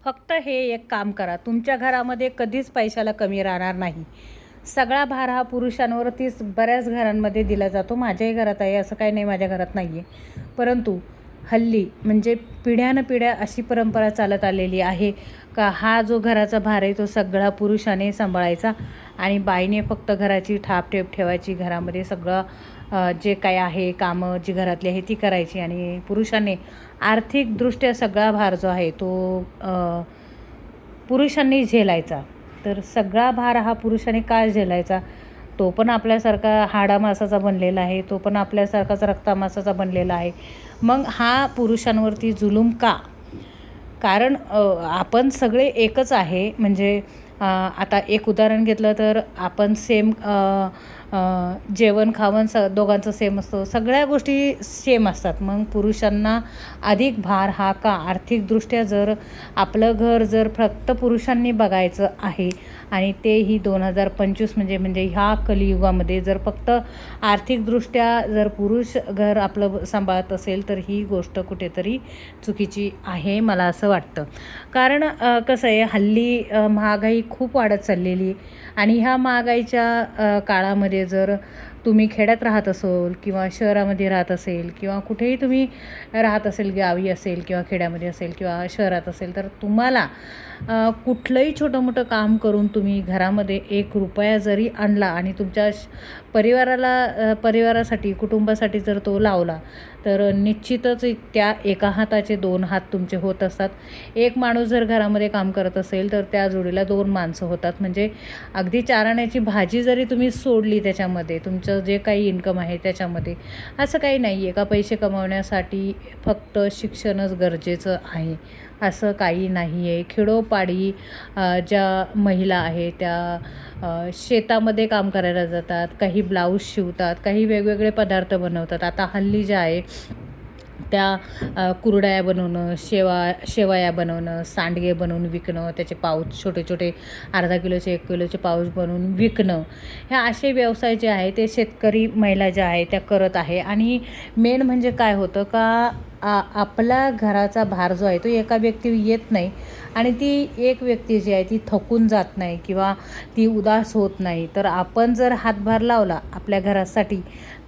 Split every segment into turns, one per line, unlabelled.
फक्त हे एक काम करा, तुमच्या घरामध्ये कधीच पैशाला कमी राहणार नाही. सगळा भार हा पुरुषांवरतीच बऱ्याच घरांमध्ये दिला जातो. माझ्याही घरात आहे, असं काही नाही माझ्या घरात नाही आहे. परंतु हल्ली म्हणजे पिढ्यानपिढ्या अशी परंपरा चालत आलेली आहे का हा जो घराचा भार आहे तो सगळा पुरुषाने सांभाळायचा आणि बाईने फक्त घराची ठापठेप ठेवायची, घरामध्ये सगळं जे काय आहे कामं जी घरातली आहे ती करायची आणि पुरुषांनी आर्थिकदृष्ट्या सगळा भार जो आहे तो पुरुषांनी झेलायचा. तर सगळा भार हा पुरुषांनी का झेलायचा? तो पण आपल्यासारखा हाडामासाचा बनलेला आहे, तो पण आपल्यासारखाच रक्तामासाचा बनलेला आहे. मग हा पुरुषांवरती जुलूम का? कारण आपण सगळे एकच आहे. म्हणजे आता एक उदाहरण घेतलं तर आपण सेम जेवण खावण दोघांचं सेम असतं, सगळ्या गोष्टी सेम असतात. मग पुरुषांना अधिक भार हा का? आर्थिकदृष्ट्या जर आपलं घर जर फक्त पुरुषांनी बघायचं आहे आणि तेही 2025 म्हणजे ह्या कलियुगामध्ये जर फक्त आर्थिकदृष्ट्या जर पुरुष घर आपलं सांभाळत असेल तर ही गोष्ट कुठेतरी चुकीची आहे मला असं वाटतं. कारण कसं आहे, हल्ली महागाई खूप वाढत चाललेली आणि ह्या महागाईच्या काळामध्ये जर तुम्ही खेड्यात राहत असाल किंवा शहरामध्ये राहत असेल किंवा कुठेही तुम्ही राहत असेल, गावी असेल किंवा खेड्यामध्ये असेल किंवा शहरात असेल, तर तुम्हाला कुठलंही छोटं मोठं काम करून तुम्ही घरामध्ये ₹1 जरी आणला आणि तुमच्या परिवारासाठी कुटुंबासाठी जर तो लावला तर निश्चितच त्या एका हाताचे 2 हात तुमचे होत असतात. एक माणूस जर घरामध्ये काम करत असेल तर त्या जोडीला 2 माणसं होतात. म्हणजे अगदी 4 आण्याची भाजी जरी तुम्ही सोडली त्याच्यामध्ये, तुमचं जे काही इन्कम आहे त्याच्यामध्ये, असं काही नाही आहे का पैसे कमावण्यासाठी फक्त शिक्षणच गरजेचं आहे, असं काही नाही आहे. खेडोपाडी ज्या महिला आहेत त्या शेतामध्ये काम करायला जातात, काही ब्लाऊज शिवतात, काही वेगवेगळे पदार्थ बनवतात. आता हल्ली जे आहे त्या कुरडया बनवणं, शेवया बनवणं, सांडगे बनवून विकणं, त्याचे पाऊच छोटे छोटे अर्धा किलोचे 1 किलोचे पाऊच बनवून विकणं, ह्या असे व्यवसाय जे आहे ते शेतकरी महिला ज्या आहे त्या करत आहे. आणि मेन म्हणजे काय होतं का आपला घराचा भार जो आहे तो एका व्यक्तीवर येत नाही आणि ती एक व्यक्ती जी आहे ती थकून जात नाही किंवा ती उदास होत नाही. तर आपण जर हातभार लावला आपल्या घरासाठी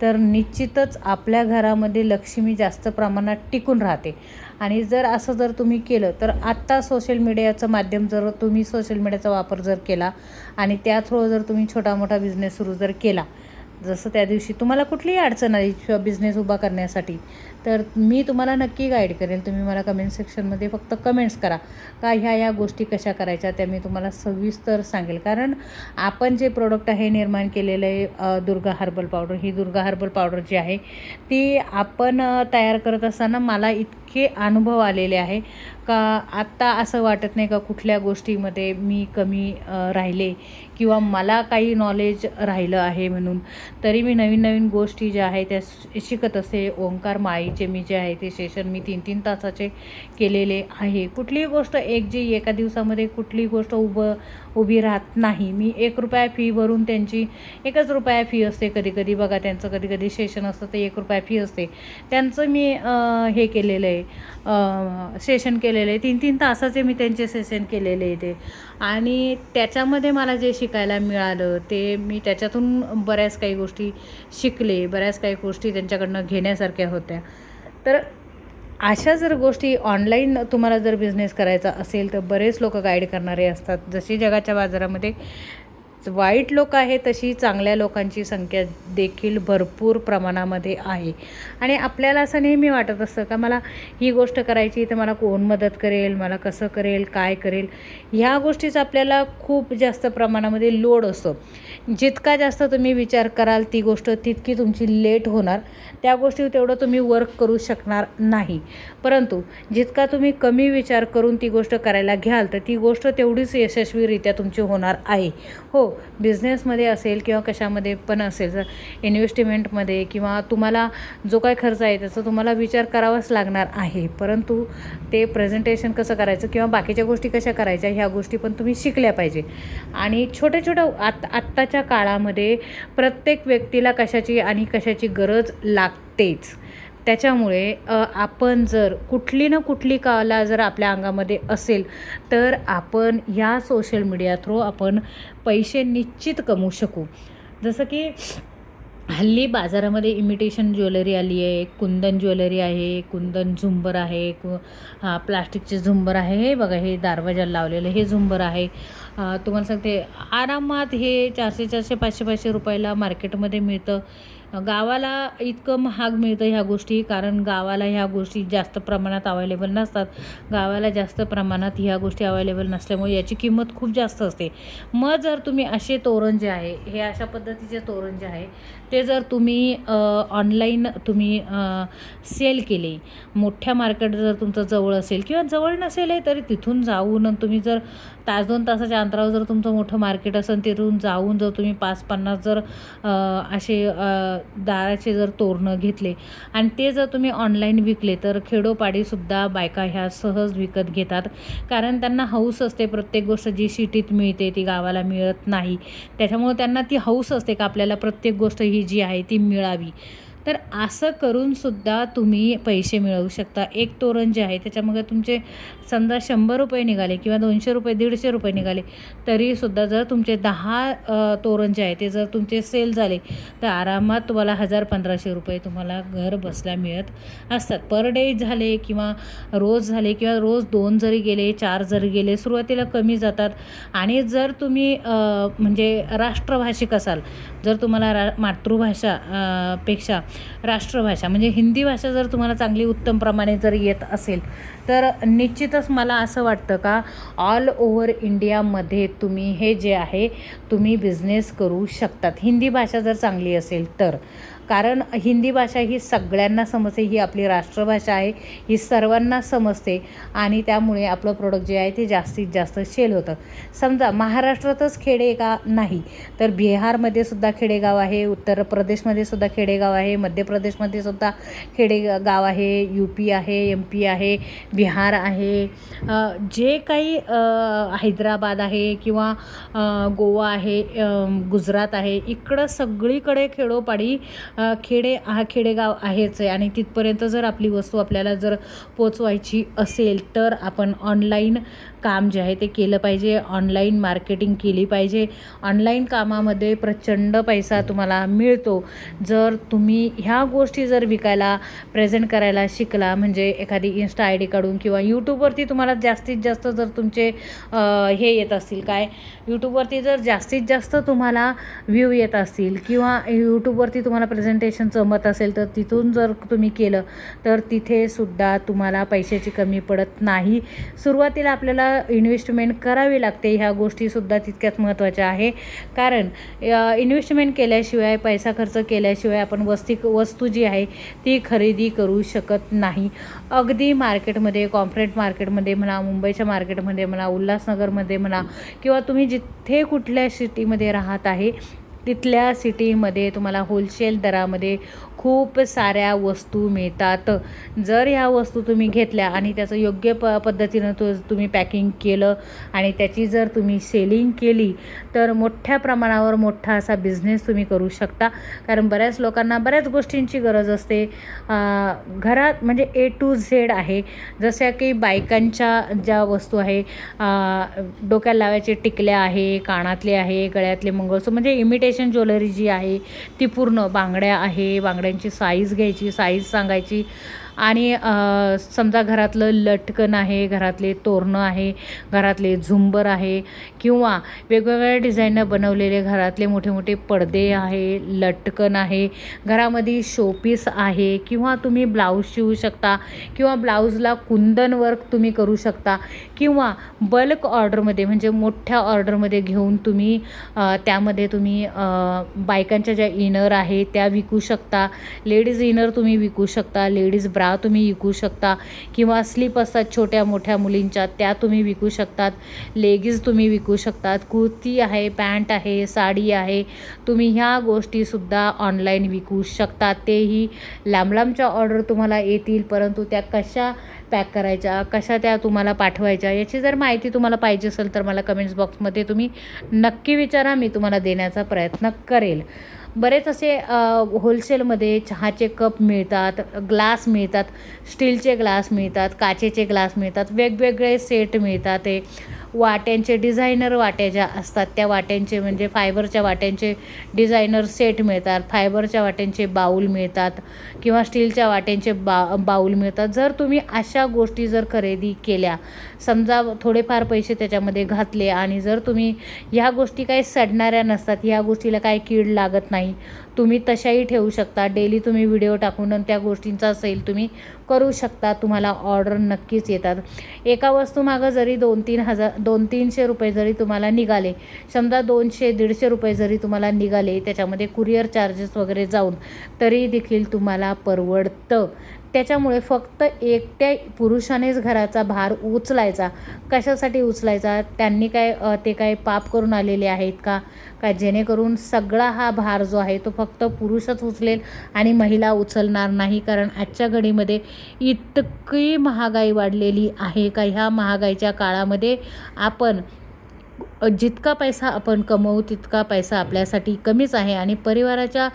तर निश्चितच आपल्या घरामध्ये लक्ष्मी जास्त प्रमाणात टिकून राहते. आणि जर असं जर तुम्ही केलं तर आत्ता सोशल मीडियाचं माध्यम जर तुम्ही सोशल मीडियाचा वापर जर केला आणि त्या थ्रू जर तुम्ही छोटा मोठा बिझनेस सुरू जर केला, जसं त्या दिवशी तुम्हाला कुठलीही अडचण आली किंवा बिझनेस उभा करण्यासाठी, तर मी तुम्हाला नक्की गाईड करेल. तुम्ही मला कमेंट सेक्शनमध्ये फक्त कमेंट्स करा का ह्या गोष्टी कशा करायच्या, त्या मी तुम्हाला सविस्तर सांगेल. कारण आपण जे प्रोडक्ट आहे निर्माण केलेलं आहे दुर्गा हर्बल पावडर, ही दुर्गा हर्बल पावडर जी आहे ती आपण तयार करत असताना मला इतके अनुभव आलेले आहे का आत्ता असं वाटत नाही का कुठल्या गोष्टीमध्ये मी कमी राहिले किंवा मला काही नॉलेज राहिलं आहे म्हणून. तरी मी नवीन नवीन गोष्टी ज्या आहेत त्या शिकत असते. ओंकार माळीचे मी जे आहे ते सेशन मी 3-3 तासाचे केलेले आहे. कुठलीही गोष्ट एका दिवसामध्ये कुठलीही गोष्ट उभी राहत नाही. मी ₹1 फी भरून त्यांची ₹1 फी असते. कधी बघा त्यांचं कधी सेशन असतं ते ₹1 फी असते. त्यांचं मी हे केलेलं आहे, सेशन केलेलं आहे. 3-3 तासाचे मी त्यांचे सेशन केलेले आहे ते. आणि त्याच्यामध्ये मला जे शिकायला मिळालं ते मी त्याच्यातून बऱ्याच काही गोष्टी शिकले, बऱ्याच काही गोष्टी त्यांच्याकडनं घेण्यासारख्या होत्या. तर अशा जर गोष्टी ऑनलाईन तुम्हाला जर बिझनेस करायचा असेल तर बरेच लोक गाईड करणारे असतात. जशी जगाच्या बाजारामध्ये वाईट लोक आहे तशी चांगल्या लोकांची संख्या देखील भरपूर प्रमाणामध्ये आहे. आणि आपल्याला असं नेहमी वाटत असतं का मला ही गोष्ट करायची तर मला कोण मदत करेल, मला कसं करेल, काय करेल, ह्या गोष्टीचा आपल्याला खूप जास्त प्रमाणामध्ये लोड असतो. जितका जास्त तुम्ही विचार कराल ती गोष्ट तितकी तुमची लेट होणार, त्या गोष्टीवर तेवढं तुम्ही वर्क करू शकणार नाही. परंतु जितका तुम्ही कमी विचार करून ती गोष्ट करायला घ्याल तर ती गोष्ट तेवढीच यशस्वीरित्या तुमची होणार आहे. हो, बिझनेसमध्ये असेल किंवा कशामध्ये पण असेल, जर इन्व्हेस्टमेंटमध्ये किंवा तुम्हाला जो काय खर्च आहे त्याचा तुम्हाला विचार करावाच लागणार आहे. परंतु ते प्रेझेंटेशन कसं करायचं किंवा बाकीच्या गोष्टी कशा करायच्या ह्या गोष्टी पण तुम्ही शिकल्या पाहिजे. आणि छोट्या आत्ताच्या काळामध्ये प्रत्येक व्यक्तीला कशाची गरज लागतेच. त्याच्यामुळे आपण जर कुठली ना कुठली कला जर आपल्या अंगामध्ये असेल तर आपण ह्या सोशल मीडिया थ्रू आपण पैसे निश्चित कमवू शकू. जसं की हल्ली बाजारामध्ये इमिटेशन ज्वेलरी आली आहे, कुंदन ज्वेलरी आहे, कुंदन झुंबर आहे, प्लास्टिकचे झुंबर आहे. हे बघा, हे दरवाजाला लावलेलं हे झुंबर आहे. तुम्हाला सांगते आरामात हे 400, 400, 500, 500 रुपयाला मार्केटमध्ये मिळतं. गावाला इतकं महाग मिळतं ह्या गोष्टी, कारण गावाला ह्या गोष्टी जास्त प्रमाणात अवेलेबल नसतात. गावाला जास्त प्रमाणात ह्या गोष्टी अवेलेबल नसल्यामुळे याची किंमत खूप जास्त असते. मग जर तुम्ही असे तोरण जे आहे, हे अशा पद्धतीचे तोरण जे आहे ते जर तुम्ही ऑनलाईन तुम्ही सेल केले, मोठ्या मार्केट जर तुमचं जवळ असेल किंवा जवळ नसेल तरी तिथून जाऊन तुम्ही जर 1-2 तासाच्या अंतरावर जर तुमचं मोठं मार्केट असेल तिथून जाऊन जर तुम्ही 5-50 जर असे दाराचे जर तोरणं घेतले आणि ते जर तुम्ही ऑनलाईन विकले तर खेडोपाडीसुद्धा बायका ह्या सहज विकत घेतात. कारण त्यांना हौस असते, प्रत्येक गोष्ट जी सिटीत मिळते ती गावाला मिळत नाही. त्याच्यामुळे त्यांना ती हौस असते का आपल्याला प्रत्येक गोष्ट ही जी आहे ती मिळावी. तर असं करूनसुद्धा तुम्ही पैसे मिळवू शकता. एक तोरण जे आहे त्याच्यामध्ये तुमचे समजा 100 रुपये निघाले किंवा 200 रुपये, 150 रुपये निघाले तरीसुद्धा जर तुमचे 10 तोरण जे आहे ते जर तुमचे सेल झाले तर आरामात तुम्हाला 1000-1500 रुपये तुम्हाला घर बसल्या मिळत असतात. पर डे झाले किंवा रोज झाले किंवा रोज 2 जरी गेले, 4 जरी गेले, सुरुवातीला कमी जातात. आणि जर तुम्ही म्हणजे राष्ट्रभाषिक असाल, जर तुम्हाला मातृभाषा पेक्षा राष्ट्रभाषा म्हणजे हिंदी भाषा जर तुम्हाला चांगली उत्तम प्रमाणे जर येत असेल तर निश्चितच मला असं वाटतं का ऑल ओव्हर इंडियामध्ये तुम्ही हे जे आहे तुम्ही बिझनेस करू शकतात, हिंदी भाषा जर चांगली असेल तर. कारण हिंदी भाषा ही सगळ्यांना समजते, ही आपली राष्ट्रभाषा आहे, ही सर्वांना समजते आणि त्यामुळे आपलं प्रोडक्ट जे आहे ते जास्तीत जास्त सेल होतं. समजा महाराष्ट्रातच खेडे का नाही तर बिहारमध्ये सुद्धा खेडेगाव आहे, उत्तर प्रदेशमध्ये सुद्धा खेडेगाव आहे, मध्य प्रदेशमध्ये सुद्धा खेडेगाव आहे, UP आहे, MP आहे, बिहार आहे, जे काही हैदराबाद आहे किंवा गोवा आहे, गुजरात आहे, इकडं सगळीकडे खेडोपाडी खेडेगाव आहेच आहे. आणि तिथपर्यंत जर आपली वस्तू आपल्याला जर पोचवायची असेल तर आपण ऑनलाईन काम जे आहे ते केलं पाहिजे, ऑनलाईन मार्केटिंग केली पाहिजे. ऑनलाईन कामामध्ये प्रचंड पैसा तुम्हाला मिळतो जर तुम्ही ह्या गोष्टी जर विकायला प्रेझेंट करायला शिकला. म्हणजे एखादी इन्स्टा ID काढून किंवा यूट्यूबवरती तुम्हाला जास्तीत जास्त जर तुमचे हे येत असतील, काय यूट्यूबवरती जर जास्तीत जास्त तुम्हाला व्ह्यू येत असतील किंवा यूट्यूबवरती तुम्हाला प्रेझेंटेशन जमत असेल तर तिथून जर तुम्ही केलं तर तिथे सुद्धा तुम्हाला पैशाची कमी पडत नाही. सुरुवातीला आपल्याला इन्व्हेस्टमेंट करावी लागते, ह्या गोष्टीसुद्धा तितक्याच महत्त्वाच्या आहे. कारण इन्व्हेस्टमेंट केल्याशिवाय, पैसा खर्च केल्याशिवाय आपण वस्तू जी आहे ती खरेदी करू शकत नाही. अगदी मार्केटमध्ये, कॉर्पोरेट मार्केटमध्ये म्हणा, मुंबईच्या मार्केटमध्ये म्हणा, उल्हासनगरमध्ये म्हणा किंवा तुम्ही जिथे कुठल्या सिटीमध्ये राहत आहे तिथल्या सिटीमध्ये तुम्हाला होलसेल दरामध्ये खूप साऱ्या वस्तू मिळतात. जर ह्या वस्तू तुम्ही घेतल्या आणि त्याचं योग्य पद्धतीनं तुम्ही पॅकिंग केलं आणि त्याची जर तुम्ही सेलिंग केली तर मोठ्या प्रमाणावर मोठा असा बिझनेस तुम्ही करू शकता. कारण बऱ्याच लोकांना बऱ्याच गोष्टींची गरज असते घरात, म्हणजे A to Z आहे. जशा की बायकांच्या ज्या वस्तू आहे, डोक्याला लावायचे टिकल्या आहे, कानातले आहे, गळ्यातले मंगळसूत्र, म्हणजे इमिटेशन ज्वेलरी जी आहे ती पूर्ण, बांगड्या आहे, बांगड्यांची साईज घ्यायची, साईज सांगायची. आणि समजा घरातलं लटकन आहे, घरातले तोरणं आहे, घरातले झुंबर आहे किंवा वेगवेगळ्या डिझाईननं बनवलेले घरातले मोठे मोठे पडदे आहे, लटकन आहे, घरामध्ये शोपीस आहे किंवा तुम्ही ब्लाऊज शिवू शकता किंवा ब्लाऊजला कुंदन वर्क तुम्ही करू शकता किंवा बल्क ऑर्डरमध्ये म्हणजे मोठ्या ऑर्डरमध्ये घेऊन तुम्ही त्यामध्ये तुम्ही बायकांच्या ज्या इनर आहे त्या विकू शकता. लेडीज इनर तुम्ही विकू शकता, लेडीज ब्रा तुम्ही विकू शकता किंवा स्लीप असतात छोट्या मोठ्या मुलींच्या त्या तुम्ही विकू शकतात, लेगिन्स तुम्ही विकू शकतात, कुर्ती आहे, पॅन्ट आहे, साडी आहे, तुम्ही ह्या गोष्टीसुद्धा ऑनलाईन विकू शकतात. तेही लांब लांबच्या ऑर्डर तुम्हाला येतील, परंतु त्या कशा पॅक करायच्या, कशा त्या तुम्हाला पाठवायच्या, याची जर माहिती तुम्हाला पाहिजे असेल तर मला कमेंट्स बॉक्समध्ये तुम्ही नक्की विचारा, मी तुम्हाला देण्याचा प्रयत्न करेल. बरेच असे होलसेलमध्ये चहाचे कप मिळतात, ग्लास मिळतात, स्टीलचे ग्लास मिळतात, काचेचे ग्लास मिळतात, वेगवेगळे सेट मिळतात. ते वाट्यांचे डिझायनर वाट्या ज्या असतात त्या वाट्यांचे म्हणजे फायबरच्या वाट्यांचे डिझायनर सेट मिळतात, फायबरच्या वाट्यांचे बाऊल मिळतात किंवा स्टीलच्या वाट्यांचे बाऊल मिळतात. जर तुम्ही अशा गोष्टी जर खरेदी केल्या, समजा थोडेफार पैसे त्याच्यामध्ये घातले आणि जर तुम्ही ह्या गोष्टी काही सडणाऱ्या नसतात, ह्या गोष्टीला काही कीड लागत नाही, तुम्ही तशाही ठेवू शकता. डेली तुम्ही व्हिडिओ टाकून त्या गोष्टींचा सेल तुम्ही करू शकता. तुम्हाला ऑर्डर नक्कीच येतात. एका वस्तूमागं जरी 200-300 रुपये जरी तुम्हाला निघाले, समजा 200-150 रुपये जरी तुम्हाला निघाले, त्याच्यामध्ये कुरिअर चार्जेस वगैरे जाऊन, तरी देखील तुम्हाला परवडतं. त्याच्यामुळे फक्त एकट्या पुरुषानेच घराचा भार उचलायचा. कशासाठी उचलायचा? त्यांनी ते काय पाप करून आलेले आहेत का जेणेकरून सगळा हा भार जो आहे तो फक्त पुरुषच उचलेल आणि महिला उचलणार नाही? कारण आजच्या घडीमध्ये इतकी महागाई वाढलेली आहे का ह्या महागाईच्या काळामध्ये आपण जितका पैसा आपण कमवू तितका पैसा आपल्यासाठी कमीच आहे. आणि परिवाराच्या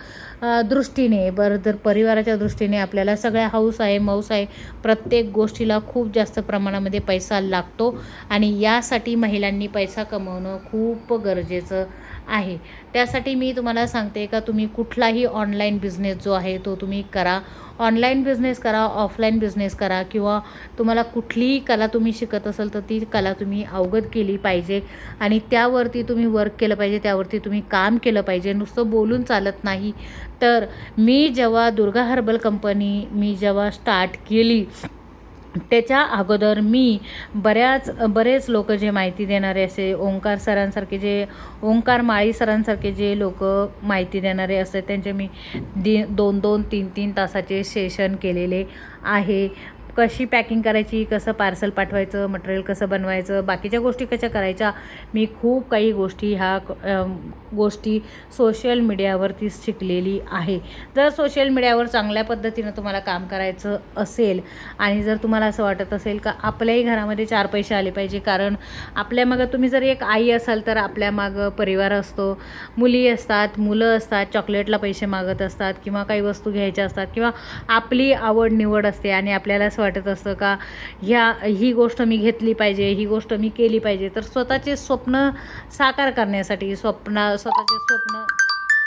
दृष्टीने तर परिवाराच्या दृष्टीने आपल्याला सगळ्या हौस आहे, मौस आहे, प्रत्येक गोष्टीला खूप जास्त प्रमाणामध्ये पैसा लागतो आणि यासाठी महिलांनी पैसा कमवणं खूप गरजेचं आहे. त्यासाठी मी तुम्हाला सांगते का तुम्ही कुठलाही ऑनलाईन बिझनेस जो आहे तो तुम्ही करा. ऑनलाईन बिझनेस करा, ऑफलाईन बिझनेस करा किंवा तुम्हाला कुठलीही कला तुम्ही शिकत असाल तर ती कला तुम्ही अवगत केली पाहिजे आणि त्यावरती तुम्ही वर्क केलं पाहिजे, त्यावरती तुम्ही काम केलं पाहिजे. नुसतं बोलून चालत नाही. तर मी जेव्हा दुर्गा हर्बल कंपनी जेव्हा स्टार्ट केली त्याच्या अगोदर मी बरेच लोक जे माहिती देणारे असे ओंकार माळी सरांसारखे जे लोक माहिती देणारे असतात त्यांचे मी 2-2, 3-3 तासाचे सेशन केलेले आहे. कशी पॅकिंग करायची, कसं पार्सल पाठवायचं, मटेरियल कसं बनवायचं, बाकीच्या गोष्टी कशा करायच्या, मी खूप काही गोष्टी गोष्टी सोशल मीडियावरती शिकलेली आहे. जर सोशल मीडियावर चांगल्या पद्धतीनं तुम्हाला काम करायचं असेल आणि जर तुम्हाला असं वाटत असेल का आपल्याही घरामध्ये 4 पैसे आले पाहिजे, कारण आपल्या मागं तुम्ही जर एक आई असाल तर आपल्या मागं परिवार असतो, मुली असतात, मुलं असतात, चॉकलेटला पैसे मागत असतात किंवा काही वस्तू घ्यायच्या असतात किंवा आपली आवड निवड असते आणि आपल्याला असं वाटत असतं का ही गोष्ट मी घेतली पाहिजे, ही गोष्ट मी केली पाहिजे. तर स्वतःचे स्वप्न साकार करण्यासाठी स्वतःचे स्वप्न